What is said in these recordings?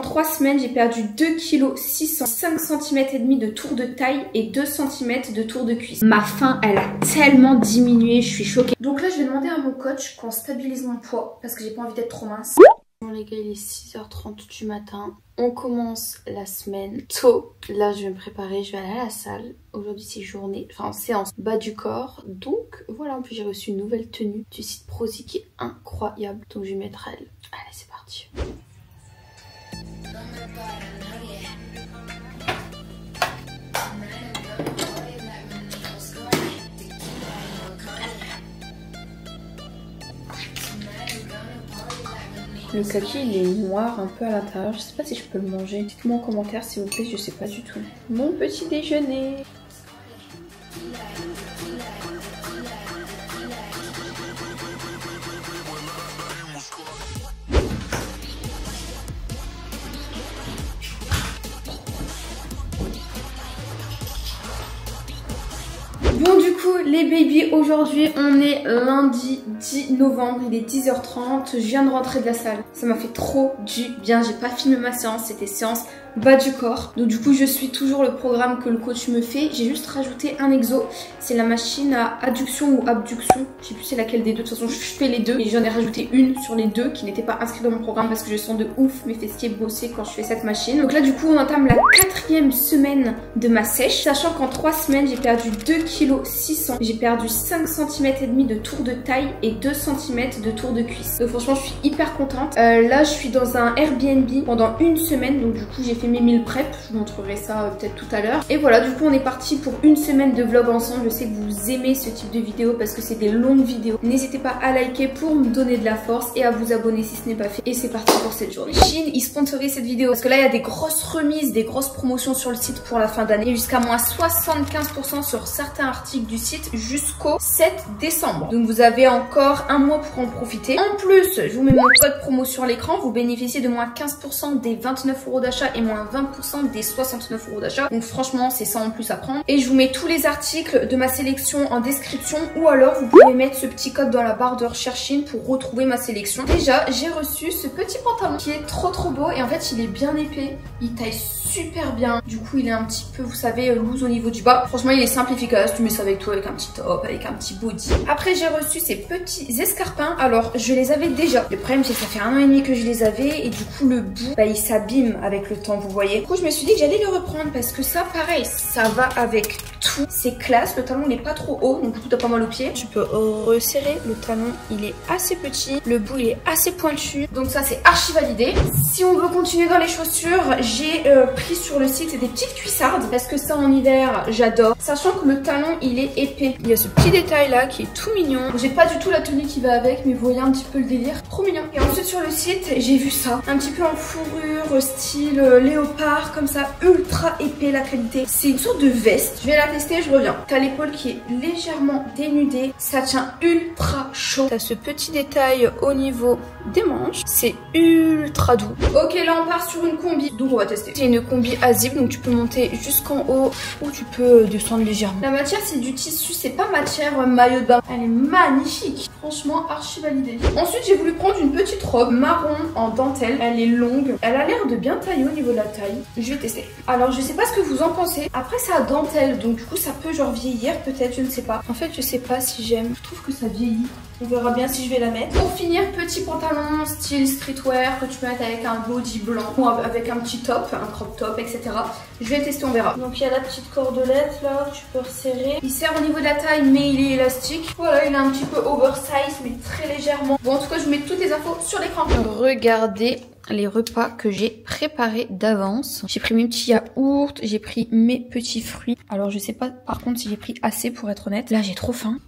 3 semaines, j'ai perdu 2,6 kg, 5 cm et demi de tour de taille et 2 cm de tour de cuisse. Ma faim, elle a tellement diminué, je suis choquée. Donc là, je vais demander à mon coach qu'on stabilise mon poids parce que j'ai pas envie d'être trop mince. Bon les gars, il est 6h30 du matin. On commence la semaine tôt. Là, je vais me préparer, je vais aller à la salle. Aujourd'hui, c'est journée, enfin séance bas du corps. Donc voilà, en plus j'ai reçu une nouvelle tenue du site Prozee qui est incroyable. Donc je vais mettre elle. Allez, c'est parti. Le kaki il est noir un peu à l'intérieur, je sais pas si je peux le manger. Dites-moi en commentaire s'il vous plaît, je sais pas du tout. Mon petit déjeuner. Bon du coup les babies, aujourd'hui on est lundi 10 novembre, il est 10h30, je viens de rentrer de la salle. Ça m'a fait trop du bien, j'ai pas filmé ma séance, c'était séance bas du corps. Donc du coup je suis toujours le programme que le coach me fait, j'ai juste rajouté un exo. C'est la machine à adduction ou abduction, je sais plus c'est laquelle des deux, de toute façon je fais les deux. Et j'en ai rajouté une sur les deux qui n'était pas inscrite dans mon programme parce que je sens de ouf mes fessiers bosser quand je fais cette machine. Donc là du coup on entame la 4e semaine de ma sèche, sachant qu'en 3 semaines j'ai perdu 2,6 kg, j'ai perdu 5 cm et demi de tour de taille et 2 cm de tour de cuisse. Donc franchement je suis hyper contente. Là je suis dans un Airbnb pendant une semaine, donc du coup j'ai fait mes meal prep, je vous montrerai ça peut-être tout à l'heure. Et voilà, du coup on est parti pour une semaine de vlog ensemble. Je sais que vous aimez ce type de vidéo parce que c'est des longues vidéos. N'hésitez pas à liker pour me donner de la force et à vous abonner si ce n'est pas fait. Et c'est parti pour cette journée. Shein, il sponsorise cette vidéo parce que là il y a des grosses remises, des grosses promotions sur le site pour la fin d'année, jusqu'à moins 75% sur certains articles du site jusqu'au 7 décembre. Donc vous avez encore un mois pour en profiter. En plus, je vous mets mon code promo sur l'écran, vous bénéficiez de moins 15% des 29 € d'achat et moins 20% des 69 € d'achat. Donc franchement c'est ça en plus à prendre. Et je vous mets tous les articles de ma sélection en description, ou alors vous pouvez mettre ce petit code dans la barre de recherche Shein pour retrouver ma sélection. Déjà j'ai reçu ce petit pantalon qui est trop beau et en fait il est bien épais, il taille super bien. Du coup il est un petit peu, vous savez, loose au niveau du bas. Franchement il est simple, efficace, tu mets ça avec toi, avec un petit top, avec un petit body. Après j'ai reçu ces petits escarpins. Alors je les avais déjà, le problème c'est que ça fait 1 an et demi que je les avais et du coup le bout il s'abîme avec le temps, vous voyez. Du coup je me suis dit que j'allais le reprendre parce que ça pareil, ça va avec tout, c'est classe. Le talon n'est pas trop haut, donc du coup t'as pas mal au pied. Tu peux resserrer le talon, il est assez petit, le bout il est assez pointu, donc ça c'est archi validé. Si on veut continuer dans les chaussures, j'ai pris sur le site des petites cuissardes parce que ça en hiver j'adore, sachant que le talon il est épais. Il y a ce petit détail là qui est tout mignon. J'ai pas du tout la tenue qui va avec, mais vous voyez un petit peu le délire, trop mignon. Et ensuite sur le site j'ai vu ça, un petit peu en fourrure style léopard comme ça, ultra épais la qualité. C'est une sorte de veste, je vais la tester, je reviens. T'as l'épaule qui est légèrement dénudée, ça tient ultra chaud. T'as ce petit détail au niveau des manches, c'est ultra doux. Ok, là on part sur une combi, donc on va tester. C'est une combi à zip, donc tu peux monter jusqu'en haut ou tu peux descendre légèrement. La matière c'est du tissu, c'est pas matière maillot de bain. Elle est magnifique, franchement archi validée. Ensuite j'ai voulu prendre une petite robe marron en dentelle, elle est longue, elle a l'air de bien tailler au niveau de la taille. Je vais tester. Alors je sais pas ce que vous en pensez. Après c'est à dentelle, donc du coup ça peut genre vieillir peut-être, je ne sais pas. En fait je sais pas si j'aime, je trouve que ça vieillit. On verra bien si je vais la mettre. Pour finir, petit pantalon style streetwear que tu peux mettre avec un body blanc ou avec un petit top, un crop top, etc. Je vais tester, on verra. Donc il y a la petite cordelette là que tu peux resserrer. Il sert au niveau de la taille mais il est élastique. Voilà, il est un petit peu oversize mais très légèrement. Bon en tout cas je vous mets toutes les infos sur l'écran. Regardez les repas que j'ai préparés d'avance. J'ai pris mes petits yaourts, j'ai pris mes petits fruits. Alors je sais pas par contre si j'ai pris assez pour être honnête. Là j'ai trop faim.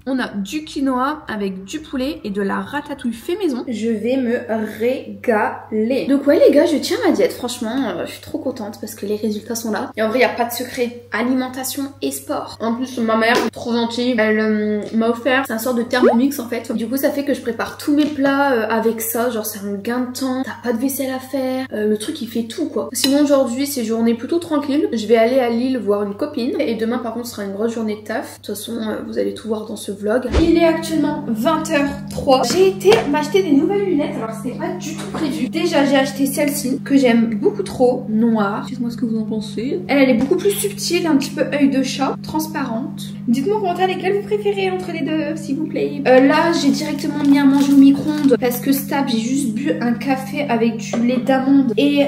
On a du quinoa avec du poulet et de la ratatouille fait maison. Je vais me régaler. Donc ouais les gars, je tiens ma diète. Franchement, je suis trop contente parce que les résultats sont là. Et en vrai, il n'y a pas de secret. Alimentation et sport. En plus, ma mère, trop gentille, elle m'a offert, c'est un sort de Thermomix en fait. Du coup, ça fait que je prépare tous mes plats avec ça. Genre, c'est un gain de temps. T'as pas de vaisselle à faire. Le truc, il fait tout quoi. Sinon, aujourd'hui, c'est journée plutôt tranquille. Je vais aller à Lille voir une copine. Et demain, par contre, ce sera une grosse journée de taf. De toute façon, vous allez tout voir dans ce vlog. Il est actuellement 20h03. J'ai été m'acheter des nouvelles lunettes, alors c'était pas du tout prévu. Déjà j'ai acheté celle-ci que j'aime beaucoup trop, noire. Dites-moi ce que vous en pensez. Elle est beaucoup plus subtile, un petit peu œil de chat, transparente. Dites-moi en commentaire lesquelles vous préférez entre les deux, s'il vous plaît. Là j'ai directement mis à manger au micro-ondes parce que stab, j'ai juste bu un café avec du lait d'amande et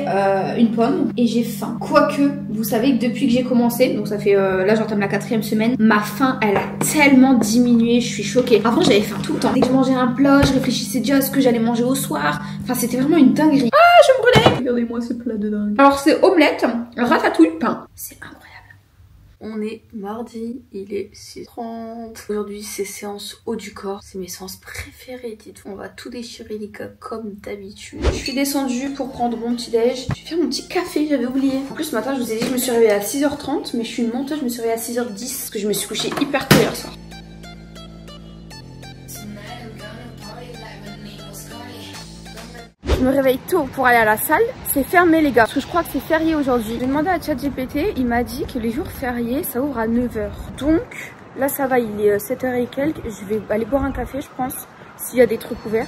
une pomme et j'ai faim. Quoique, vous savez que depuis que j'ai commencé, donc ça fait là j'entame la 4e semaine, ma faim elle a tellement diminué, je suis choquée. Avant j'avais faim tout le temps. Dès que je mangeais un plat, je réfléchissais déjà à ce que j'allais manger au soir. Enfin c'était vraiment une dinguerie. Ah je me brûlais. Regardez-moi ce plat de dingue. Alors c'est omelette, ratatouille, pain. C'est incroyable. On est mardi, il est 6h30. Aujourd'hui c'est séance haut du corps. C'est mes séances préférées, dites-vous. On va tout déchirer les gars comme d'habitude. Je suis descendue pour prendre mon petit déj. Je vais faire mon petit café, j'avais oublié. En plus ce matin je vous ai dit que je me suis réveillée à 6h30. Mais je suis une menteuse, je me suis réveillée à 6h10. Parce que je me suis couchée hyper tôt hier soir. Je me réveille tôt pour aller à la salle. C'est fermé les gars, parce que je crois que c'est férié aujourd'hui. J'ai demandé à ChatGPT, il m'a dit que les jours fériés ça ouvre à 9h. Donc là ça va, il est 7h et quelques. Je vais aller boire un café je pense, s'il y a des trucs ouverts.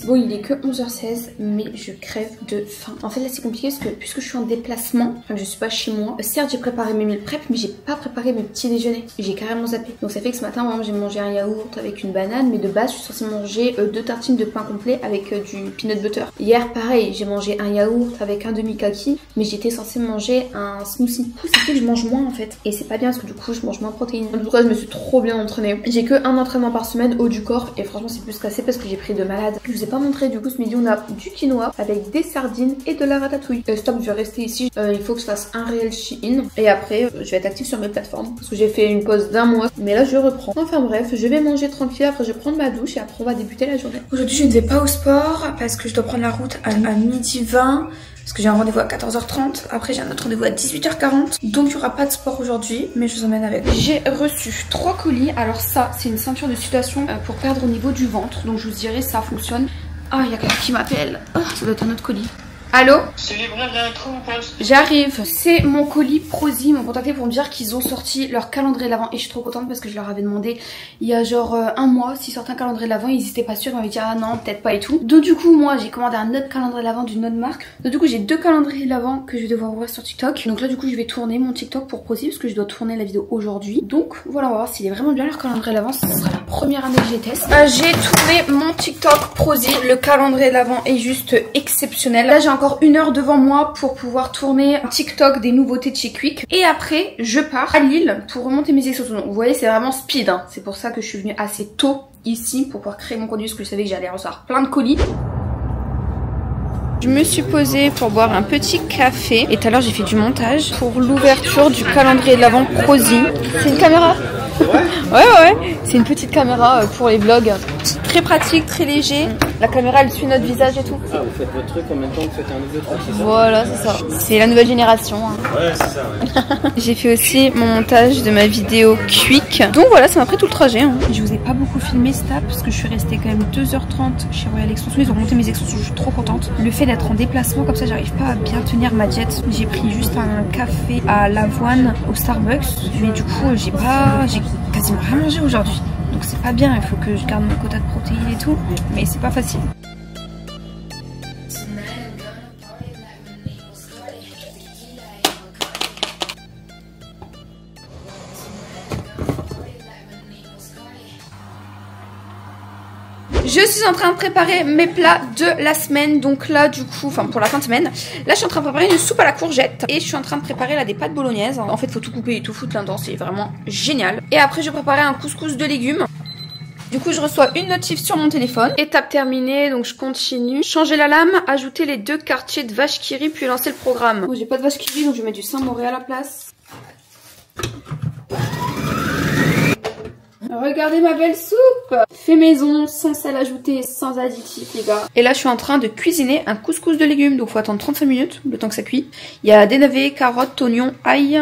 Bon, il est que 11h16, mais je crève de faim. En fait, là, c'est compliqué parce que puisque je suis en déplacement, enfin, je suis pas chez moi. Certes, j'ai préparé mes meal prep, mais j'ai pas préparé mes petits déjeuners. J'ai carrément zappé. Donc, ça fait que ce matin, moi, j'ai mangé un yaourt avec une banane, mais de base, je suis censée manger 2 tartines de pain complet avec du peanut butter. Hier, pareil, j'ai mangé un yaourt avec un demi-kaki, mais j'étais censée manger un smoothie. Du coup, ça fait que je mange moins en fait. Et c'est pas bien parce que du coup, je mange moins de protéines. En tout cas, je me suis trop bien entraînée. J'ai que un entraînement par semaine haut du corps, et franchement, c'est plus cassé parce que j'ai pris de malade. Je vous ai pas montré, du coup ce midi on a du quinoa avec des sardines et de la ratatouille. Stop, je vais rester ici, il faut que je fasse un réel Shein et après je vais être active sur mes plateformes parce que j'ai fait une pause d'1 mois, mais là je reprends. Enfin bref, je vais manger tranquille, après je vais prendre ma douche et après on va débuter la journée. Aujourd'hui je ne vais pas au sport parce que je dois prendre la route à 12h20 parce que j'ai un rendez-vous à 14h30, après j'ai un autre rendez-vous à 18h40, donc il n'y aura pas de sport aujourd'hui, mais je vous emmène avec. J'ai reçu 3 colis, alors ça c'est une ceinture de sudation pour perdre au niveau du ventre, donc je vous dirai ça fonctionne. Ah, il y a quelqu'un qui m'appelle. Oh, ça doit être un autre colis. Allô? C'est livré bientôt ou pas? J'arrive. C'est mon colis Prozee. Ils m'ont contacté pour me dire qu'ils ont sorti leur calendrier de l'avant. Et je suis trop contente parce que je leur avais demandé il y a genre 1 mois s'ils sortaient un calendrier de l'avant. Ils étaient pas sûrs. Ils m'avaient dit ah non, peut-être pas et tout. Donc du coup, moi j'ai commandé un autre calendrier de l'avant d'une autre marque. Donc du coup, j'ai 2 calendriers de l'avant que je vais devoir ouvrir sur TikTok. Donc là, du coup, je vais tourner mon TikTok pour Prozee parce que je dois tourner la vidéo aujourd'hui. Donc voilà, on va voir s'il est vraiment bien leur calendrier de l'avant. Ce sera la première année que je les teste. J'ai tourné mon TikTok Prozee. Le calendrier de l'avant est juste exceptionnel. Là, j'ai encore 1 heure devant moi pour pouvoir tourner un TikTok des nouveautés de chez Quick. Et après, je pars à Lille pour remonter mes extensions. Donc, vous voyez, c'est vraiment speed. Hein. C'est pour ça que je suis venue assez tôt ici pour pouvoir créer mon contenu parce que je savais que j'allais recevoir plein de colis. Je me suis posée pour boire un petit café et tout à l'heure j'ai fait du montage pour l'ouverture du calendrier de l'avant Prozee. C'est une caméra? Ouais, c'est une petite caméra pour les vlogs. Très pratique, très léger. La caméra elle suit notre visage et tout. Ah, vous faites votre truc en même temps que vous faites un nouveau truc, c'est ça? Voilà, c'est ça. C'est la nouvelle génération. Hein. Ouais, c'est ça, ouais. J'ai fait aussi mon montage de ma vidéo Quick. Donc voilà, ça m'a pris tout le trajet. Hein. Je vous ai pas beaucoup filmé ça parce que je suis restée quand même 2h30 chez Royal Extension. Ils ont monté mes extensions, je suis trop contente. Le fait d'être en déplacement comme ça, j'arrive pas à bien tenir ma diète. J'ai pris juste un café à l'avoine au Starbucks. Mais du coup, j'ai quasiment rien mangé aujourd'hui. Donc c'est pas bien, il faut que je garde mon quota de protéines et tout. Mais c'est pas facile. Je suis en train de préparer mes plats de la semaine. Donc là du coup, enfin pour la fin de semaine, là je suis en train de préparer une soupe à la courgette. Et je suis en train de préparer là des pâtes bolognaises. En fait faut tout couper et tout foutre là-dedans, c'est vraiment génial. Et après je vais préparer un couscous de légumes. Du coup je reçois une notif sur mon téléphone. Étape terminée, donc je continue. Changer la lame, ajouter les 2 quartiers de vache qui rit, puis lancer le programme. Bon, j'ai pas de vache qui rit donc je vais mettre du Saint-Moré à la place. Regardez ma belle soupe, fait maison, sans sel ajouté, sans additifs les gars. Et là je suis en train de cuisiner un couscous de légumes, donc faut attendre 35 minutes le temps que ça cuit. Il y a des navets, carottes, oignons, ail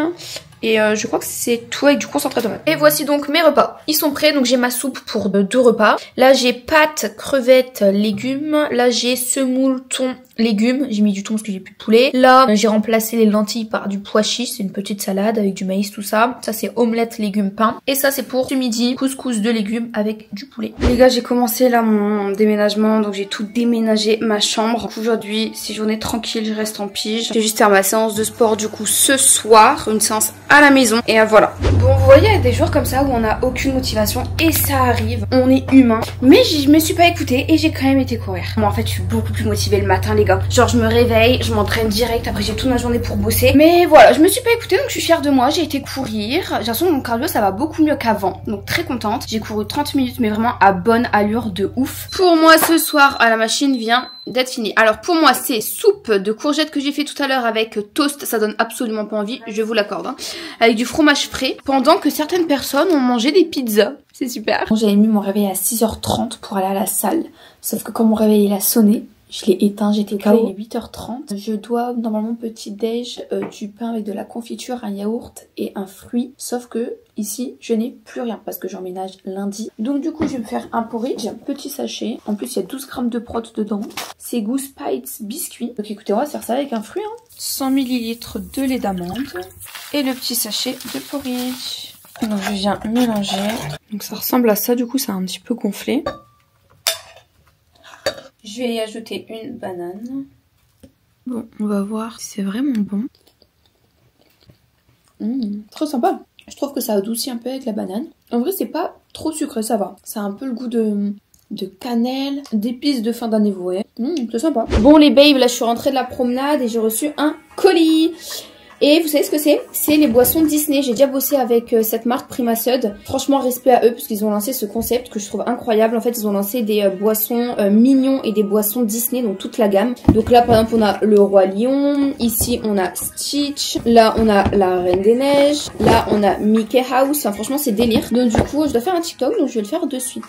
Et je crois que c'est tout avec du concentré de tomate. Et voici donc mes repas. Ils sont prêts, donc j'ai ma soupe pour 2 repas. Là j'ai pâtes, crevettes, légumes. Là j'ai semoule, thon, légumes. J'ai mis du thon parce que j'ai plus de poulet. Là j'ai remplacé les lentilles par du pois chiche. C'est une petite salade avec du maïs, tout ça. Ça c'est omelette, légumes, pain. Et ça c'est pour ce midi, couscous de légumes avec du poulet. Les gars, j'ai commencé là mon déménagement. Donc j'ai tout déménagé, ma chambre. Aujourd'hui c'est journée tranquille, je reste en pige. J'ai juste faire ma séance de sport du coup ce soir. Une séance à la maison. Et voilà. Bon, vous voyez, il y a des jours comme ça où on n'a aucune motivation. Et ça arrive. On est humain. Mais je me suis pas écoutée et j'ai quand même été courir. Moi en fait je suis beaucoup plus motivée le matin les gars. Genre je me réveille, je m'entraîne direct. Après j'ai toute ma journée pour bosser. Mais voilà, je me suis pas écoutée donc je suis fière de moi. J'ai été courir. J'ai l'impression que mon cardio ça va beaucoup mieux qu'avant. Donc très contente. J'ai couru 30 minutes mais vraiment à bonne allure de ouf. Pour moi ce soir la machine vient d'être finie. Alors pour moi c'est soupe de courgettes que j'ai fait tout à l'heure avec toast. Ça donne absolument pas envie, je vous l'accorde. Hein. Avec du fromage frais. Pendant que certaines personnes ont mangé des pizzas. C'est super. J'avais mis mon réveil à 6h30 pour aller à la salle. Sauf que quand mon réveil il a sonné, je l'ai éteint, j'étais KO. Il est 8h30. Je dois normalement petit déj du pain avec de la confiture, un yaourt et un fruit. Sauf que ici je n'ai plus rien parce que j'emménage lundi. Donc du coup je vais me faire un porridge, un petit sachet. En plus il y a 12 grammes de prot dedans. C'est Goose Bites biscuit. Donc écoutez, on va se faire ça avec un fruit. Hein. 100 ml de lait d'amande et le petit sachet de porridge. Donc je viens mélanger. Donc ça ressemble à ça, du coup ça a un petit peu gonflé. Je vais y ajouter une banane. Bon, on va voir si c'est vraiment bon. Trop sympa. Je trouve que ça adoucit un peu avec la banane. En vrai c'est pas trop sucré, ça va. Ça a un peu le goût de cannelle, d'épices de fin d'année, vous voyez. C'est sympa. Bon les babes, là je suis rentrée de la promenade et j'ai reçu un colis. Et vous savez ce que c'est? C'est les boissons Disney. J'ai déjà bossé avec cette marque Primasud. Franchement, respect à eux parce qu'ils ont lancé ce concept que je trouve incroyable. En fait, ils ont lancé des boissons mignons et des boissons Disney, donc toute la gamme. Donc là, par exemple, on a le Roi Lion. Ici, on a Stitch. Là, on a la Reine des Neiges. Là, on a Mickey House. Enfin, franchement, c'est délire. Donc du coup, je dois faire un TikTok, donc je vais le faire de suite.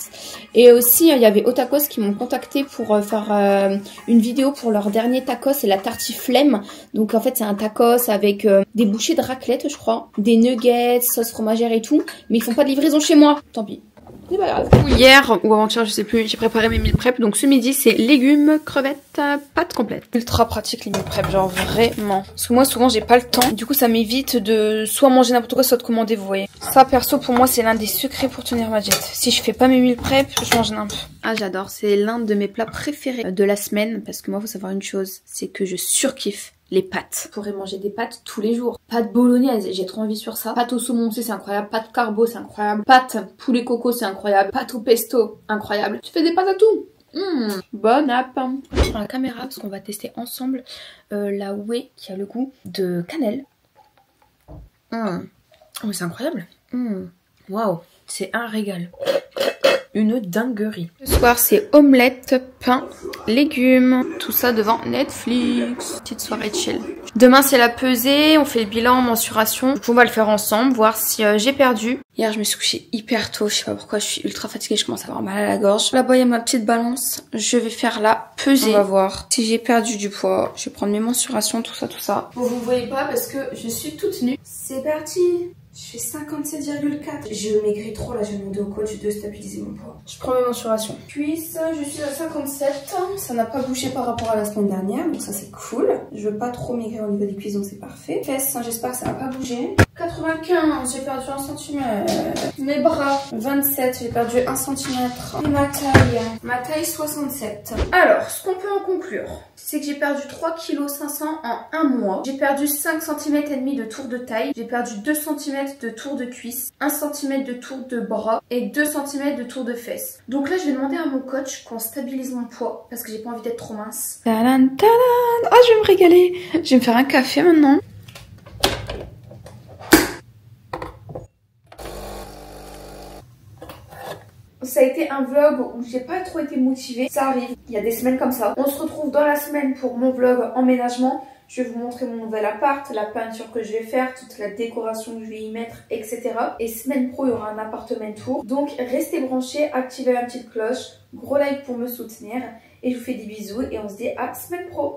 Et aussi, il y avait Otakos qui m'ont contacté pour faire une vidéo pour leur dernier tacos. C'est la tartiflemme. Donc en fait, c'est un tacos avec des bouchées de raclette, je crois, des nuggets, sauce fromagère et tout, mais ils font pas de livraison chez moi. Tant pis. C'est pas grave. Hier ou avant-hier, je sais plus, j'ai préparé mes meal prep. Donc ce midi, c'est légumes, crevettes, pâtes complètes. Ultra pratique les meal prep, genre vraiment. Parce que moi, souvent, j'ai pas le temps. Du coup, ça m'évite de soit manger n'importe quoi, soit de commander, vous voyez. Ça, perso, pour moi, c'est l'un des secrets pour tenir ma diète. Si je fais pas mes meal prep, je mange n'importe. Ah, j'adore. C'est l'un de mes plats préférés de la semaine. Parce que moi, faut savoir une chose, c'est que je surkiffe les pâtes. Je pourrais manger des pâtes tous les jours. Pâtes bolognaise, j'ai trop envie sur ça. Pâtes au saumon, c'est incroyable. Pâtes carbo, c'est incroyable. Pâtes poulet coco, c'est incroyable. Pâtes au pesto, incroyable. Tu fais des pâtes à tout. Bon app. Je prends la caméra parce qu'on va tester ensemble la whey qui a le goût de cannelle. Oh, c'est incroyable. Waouh, c'est un régal. Une dinguerie. Ce soir, c'est omelette, pain, légumes. Tout ça devant Netflix. Petite soirée chill. Demain, c'est la pesée. On fait le bilan, mensuration. Du coup, on va le faire ensemble, voir si j'ai perdu. Hier, je me suis couchée hyper tôt. Je sais pas pourquoi, je suis ultra fatiguée. Je commence à avoir mal à la gorge. Là-bas, il y a ma petite balance. Je vais faire la pesée. On va voir si j'ai perdu du poids. Je vais prendre mes mensurations, tout ça, tout ça. Bon, vous voyez pas parce que je suis toute nue. C'est parti. Je fais 57,4. Je maigris trop là, j'ai demandé au coach de stabiliser mon poids. Je prends mes mensurations. Cuisse, je suis à 57. Ça n'a pas bougé par rapport à la semaine dernière, donc ça c'est cool. Je veux pas trop maigrir au niveau des cuisses, donc c'est parfait. Fesses, j'espère que ça n'a pas bougé. 95, j'ai perdu 1 cm. Mes bras, 27, j'ai perdu 1 cm. Et ma taille 67. Alors, ce qu'on peut en conclure, c'est que j'ai perdu 3,5 kg en un mois. J'ai perdu 5 cm et demi de tour de taille. J'ai perdu 2 cm de tour de cuisse, 1 cm de tour de bras et 2 cm de tour de fesses. Donc là, je vais demander à mon coach qu'on stabilise mon poids parce que j'ai pas envie d'être trop mince. Tadam, tadam. Oh, je vais me régaler. Je vais me faire un café maintenant. Ça a été un vlog où j'ai pas trop été motivée. Ça arrive, il y a des semaines comme ça. On se retrouve dans la semaine pour mon vlog emménagement. Je vais vous montrer mon nouvel appart, la peinture que je vais faire, toute la décoration que je vais y mettre, etc. Et semaine pro, il y aura un appartement tour. Donc restez branchés, activez la petite cloche, gros like pour me soutenir. Et je vous fais des bisous et on se dit à semaine pro.